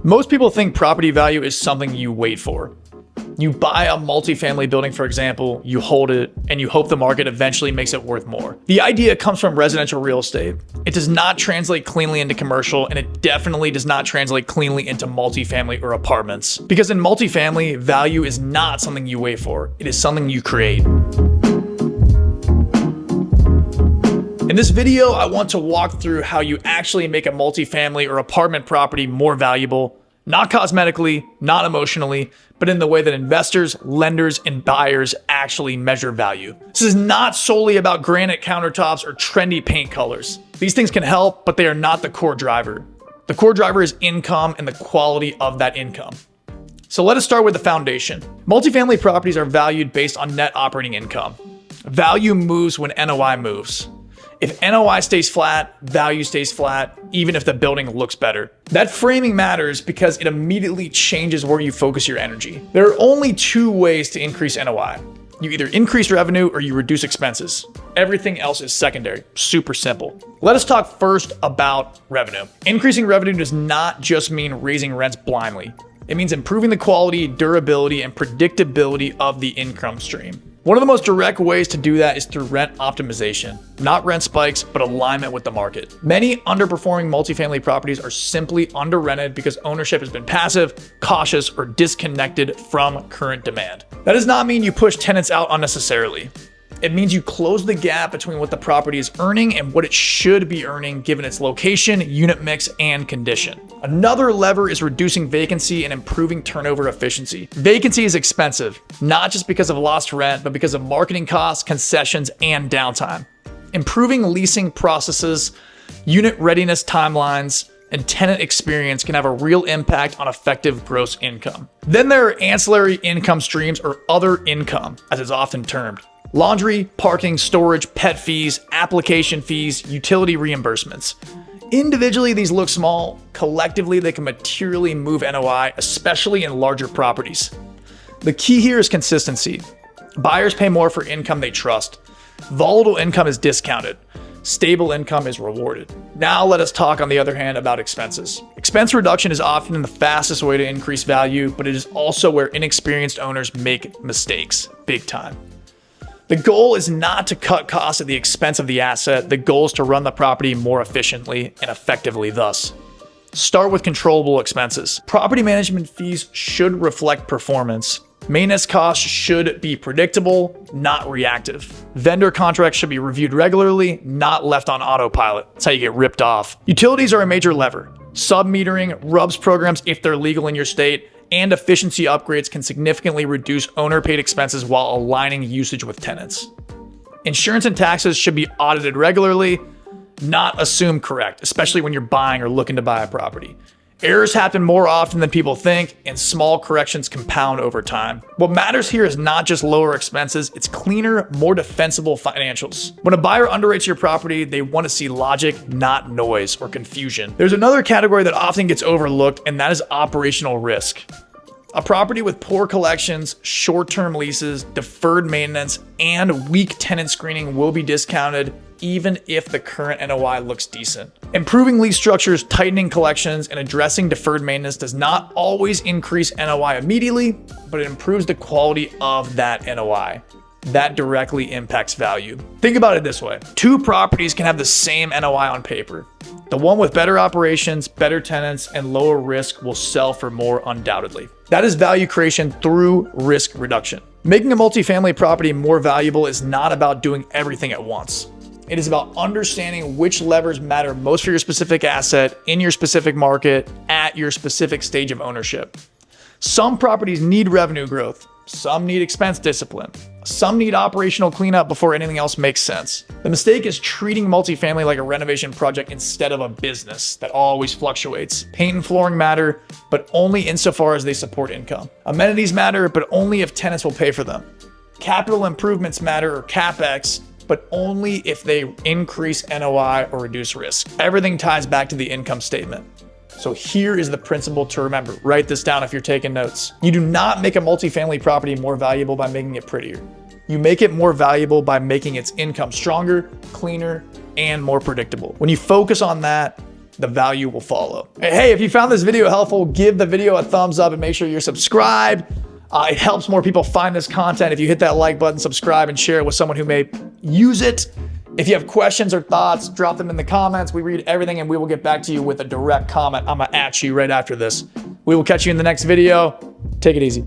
Most people think property value is something you wait for. You buy a multifamily building, for example, you hold it, and you hope the market eventually makes it worth more. The idea comes from residential real estate. It does not translate cleanly into commercial, and it definitely does not translate cleanly into multifamily or apartments. Because in multifamily, value is not something you wait for. It is something you create. In this video, I want to walk through how you actually make a multifamily or apartment property more valuable, not cosmetically, not emotionally, but in the way that investors, lenders, and buyers actually measure value. This is not solely about granite countertops or trendy paint colors. These things can help, but they are not the core driver. The core driver is income and the quality of that income. So let us start with the foundation. Multifamily properties are valued based on net operating income. Value moves when NOI moves. If NOI stays flat, value stays flat, even if the building looks better. That framing matters because it immediately changes where you focus your energy. There are only two ways to increase NOI. You either increase revenue or you reduce expenses. Everything else is secondary. Super simple. Let us talk first about revenue. Increasing revenue does not just mean raising rents blindly. It means improving the quality, durability, and predictability of the income stream. One of the most direct ways to do that is through rent optimization. Not rent spikes, but alignment with the market. Many underperforming multifamily properties are simply under-rented because ownership has been passive, cautious, or disconnected from current demand. That does not mean you push tenants out unnecessarily. It means you close the gap between what the property is earning and what it should be earning given its location, unit mix, and condition. Another lever is reducing vacancy and improving turnover efficiency. Vacancy is expensive, not just because of lost rent, but because of marketing costs, concessions, and downtime. Improving leasing processes, unit readiness timelines, and tenant experience can have a real impact on effective gross income. Then there are ancillary income streams, or other income, as it's often termed. Laundry, parking, storage, pet fees, application fees, utility reimbursements. Individually, these look small. Collectively, they can materially move NOI, especially in larger properties. The key here is consistency. Buyers pay more for income they trust. Volatile income is discounted. Stable income is rewarded. Now let us talk, on the other hand, about expenses. Expense reduction is often the fastest way to increase value, but it is also where inexperienced owners make mistakes, big time. The goal is not to cut costs at the expense of the asset. The goal is to run the property more efficiently and effectively thus. Start with controllable expenses. Property management fees should reflect performance. Maintenance costs should be predictable, not reactive. Vendor contracts should be reviewed regularly, not left on autopilot. That's how you get ripped off. Utilities are a major lever. Sub-metering, RUBS programs if they're legal in your state, and efficiency upgrades can significantly reduce owner-paid expenses while aligning usage with tenants. Insurance and taxes should be audited regularly, not assumed correct, especially when you're buying or looking to buy a property. Errors happen more often than people think, and small corrections compound over time. What matters here is not just lower expenses, it's cleaner, more defensible financials. When a buyer underwrites your property, they want to see logic, not noise or confusion. There's another category that often gets overlooked, and that is operational risk. A property with poor collections, short-term leases, deferred maintenance, and weak tenant screening will be discounted even if the current NOI looks decent. Improving lease structures, tightening collections, and addressing deferred maintenance does not always increase NOI immediately, but it improves the quality of that NOI. That directly impacts value. Think about it this way. Two properties can have the same NOI on paper. The one with better operations, better tenants, and lower risk will sell for more undoubtedly. That is value creation through risk reduction. Making a multifamily property more valuable is not about doing everything at once. It is about understanding which levers matter most for your specific asset, in your specific market, at your specific stage of ownership. Some properties need revenue growth. Some need expense discipline. Some need operational cleanup before anything else makes sense. The mistake is treating multifamily like a renovation project instead of a business that always fluctuates. Paint and flooring matter, but only insofar as they support income. Amenities matter, but only if tenants will pay for them. Capital improvements matter, or CapEx, but only if they increase NOI or reduce risk. Everything ties back to the income statement. So here is the principle to remember. Write this down if you're taking notes. You do not make a multifamily property more valuable by making it prettier. You make it more valuable by making its income stronger, cleaner, and more predictable. When you focus on that, the value will follow. Hey, if you found this video helpful, give the video a thumbs up and make sure you're subscribed. It helps more people find this content if you hit that like button, subscribe, and share it with someone who may use it. If you have questions or thoughts, drop them in the comments. We read everything and we will get back to you with a direct comment. I'm gonna at you right after this. We will catch you in the next video. Take it easy.